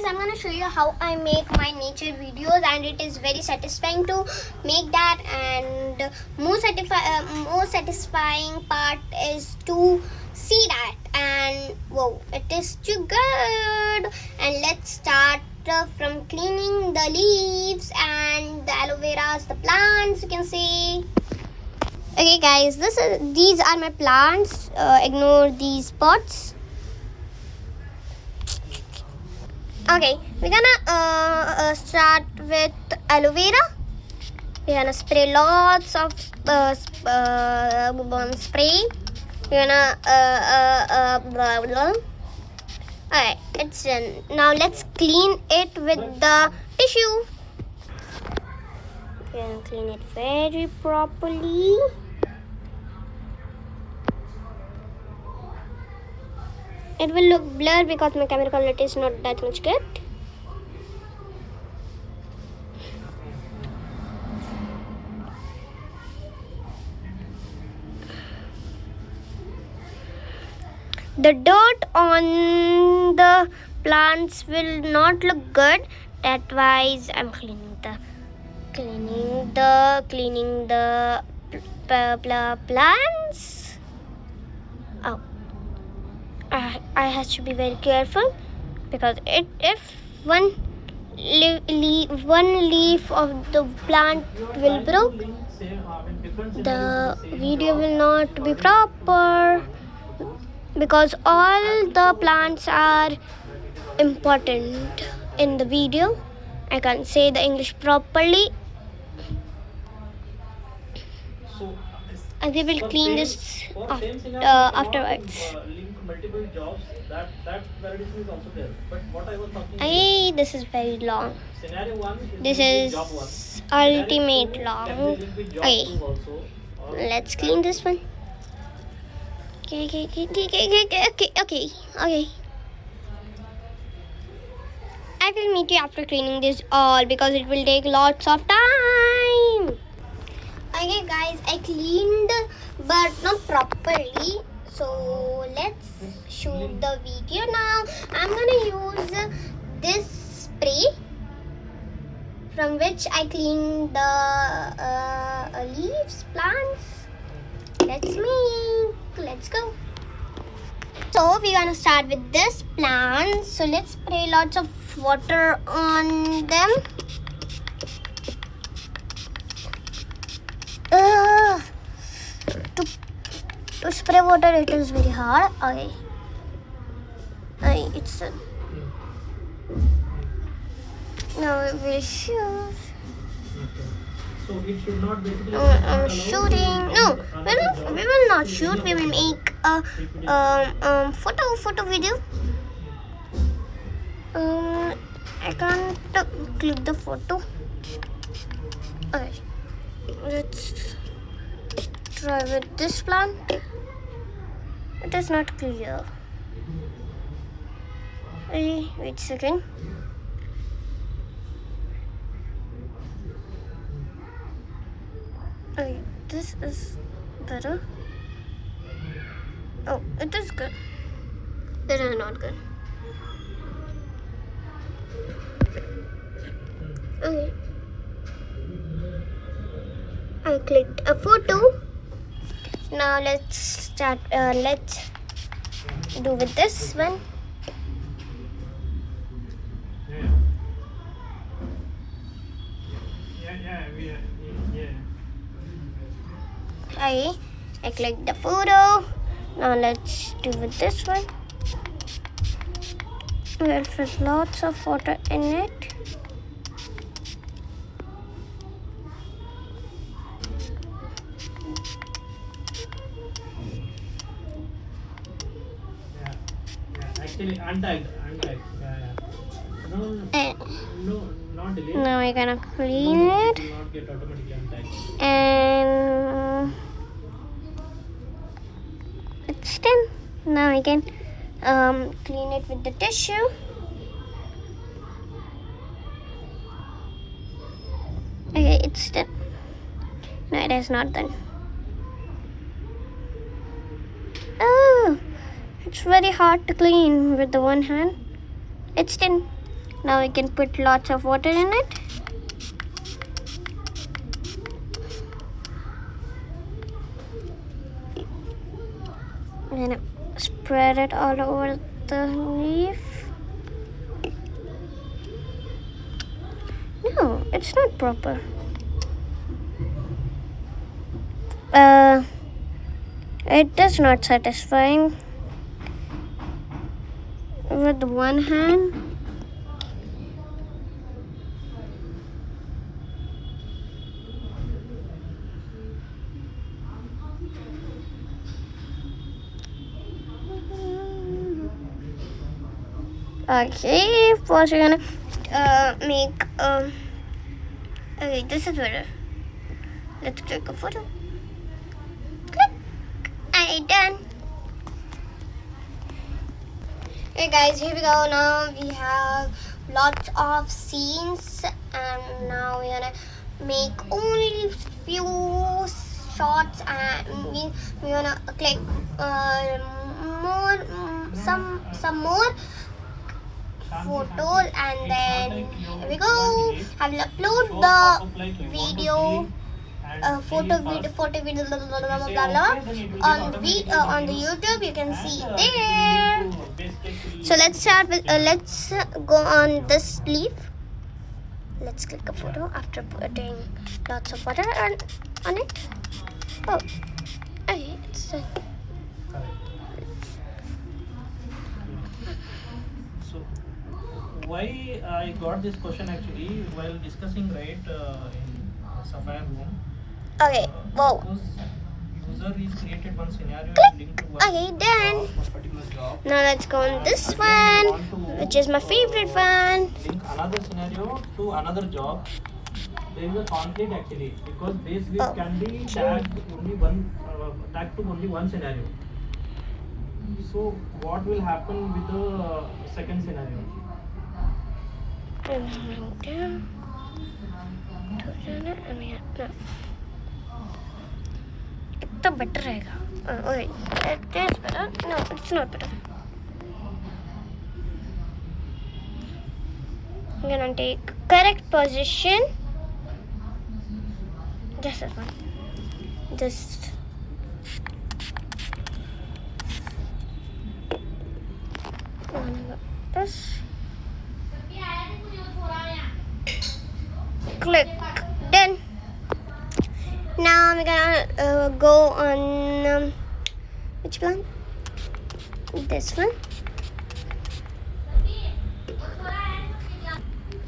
I'm gonna show you how I make my nature videos, and it is very satisfying to make that. And more satisfying part is to see that. And whoa, it is too good. And let's start from cleaning the leaves and the aloe veras, the plants. You can see. Okay, guys, these are my plants. Ignore these pots. Okay, we're gonna start with aloe vera. We're gonna spray lots of spray. We're gonna blah, blah. Alright, it's done. Now let's clean it with the tissue. We're gonna clean it very properly. It will look blurred because my camera quality is not that much good. The dirt on the plants will not look good. That's why I'm cleaning the plants. Oh. I have to be very careful because if one leaf of the plant will broke, the video will not be proper, because all the plants are important in the video. I can't say the English properly. And we will clean this afterwards. Multiple jobs, that validation is also there. But what I was talking this is very long. Scenario 1 This is ultimate long. Okay, let's clean this one. Okay. I will meet you after cleaning this all because it will take lots of time. Okay, guys, I cleaned but not properly. So let's shoot the video now. I'm gonna use this spray from which I clean the leaves, plants. Let's go. So we're gonna start with this plant. So let's spray lots of water on them. To spray water, it is very hard. Okay. It's done. Now we will shoot. So it should not basically. I'm shooting. No, we will not shoot. We will make a photo video. I can't click the photo. Okay. Let's try with this plant. It is not clear. Hey, wait a second. Okay, this is better. Oh, it is good. It is not good. Okay. I clicked a photo. Now let's start. Let's do with this one. I clicked the photo. Now let's do with this one. We'll put lots of water in it. Actually, untagged. No, not delete. Now we're gonna clean it. It will not get automatically untagged. And it's done. Now I can clean it with the tissue. Okay, it's done. No, it is not done. Oh, it's very hard to clean with the one hand. It's done. Now we can put lots of water in it. And spread it all over the leaf. No, it's not proper. It is not satisfying. With one hand. Okay, first we're gonna make okay, this is better. Let's click a photo. Click. Alright, done. Okay guys, here we go. Now we have lots of scenes, and now we're gonna make only few shots, and we're gonna click some more photos, and then here we go. I will upload the video, photo video, blah, blah, blah, blah, blah, on the YouTube. You can see there. So let's start with let's go on this leaf. Let's click a photo after putting lots of water on it. Oh, okay, it's why I got this question actually while discussing in Sapphire room. okay. Whoa. Because user is created one scenario Click. linked to Okay, done. one particular job. Now let's go on this one, which is my favorite one. Link another scenario to another job. There is a conflict actually because base leaf can be tagged to only one scenario. So what will happen with the second scenario? It's better रहेगा. Wait, it is better. No, it's not better. I'm gonna take correct position. Just this one. Just. This. Click. Done. Now we're gonna go on which one? This one.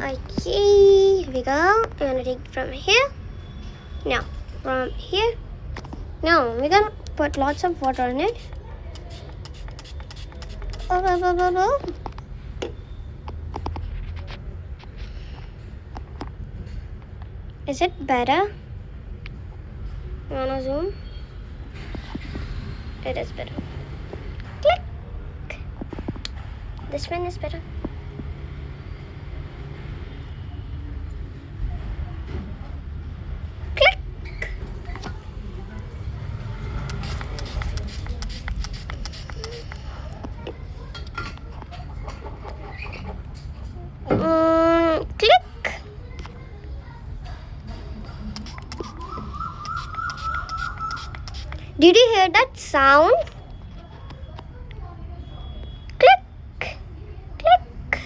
Okay, here we go. I'm gonna take it from here. Now, from here. Now we're gonna put lots of water on it. Oh. Is it better? You wanna zoom? It is better. Click. This one is better. Click. Click. Did you hear that sound? Click. Click.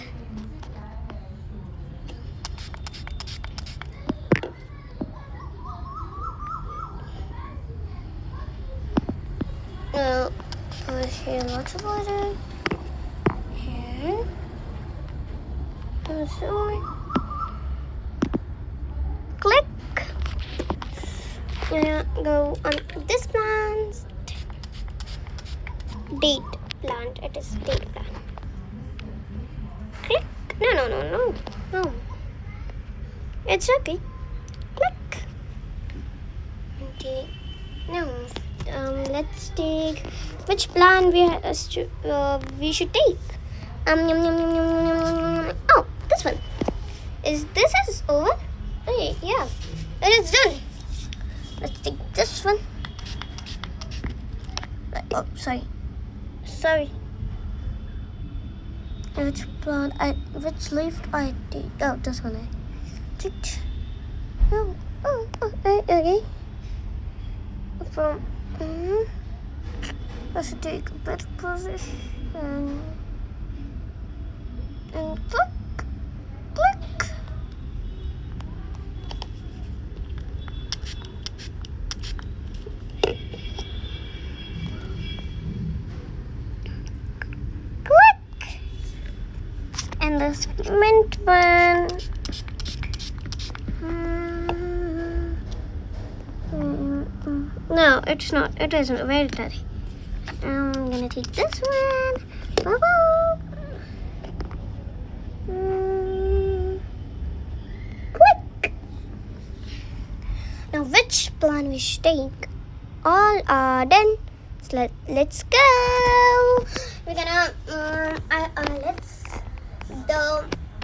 Put here lots of water. Here. Click. Go on this plant. Date plant. It is date plant. Click. No. It's okay. Click. Okay. Now, let's take which plant we should take. Oh, this one. Is over? Okay, yeah. It is done. Let's take this one. Oh, sorry. which leaf I take? Oh, this one I took. Okay. From I should take a better position and click. And this mint one. No, it's not. It isn't. Very dirty. I'm gonna take this one. Click. Now, which plan we should take? All are done. So let's go. We're gonna let's.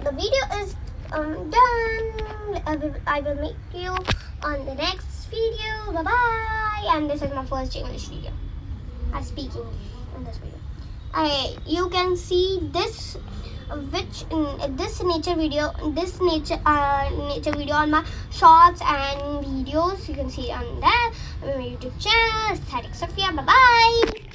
The video is done. I will meet you on the next video. Bye bye. And this is my first English video. I speak English in this video. You can see this nature video on my shorts and videos. You can see on that on my YouTube channel, Aesthetic Sophia. Bye bye.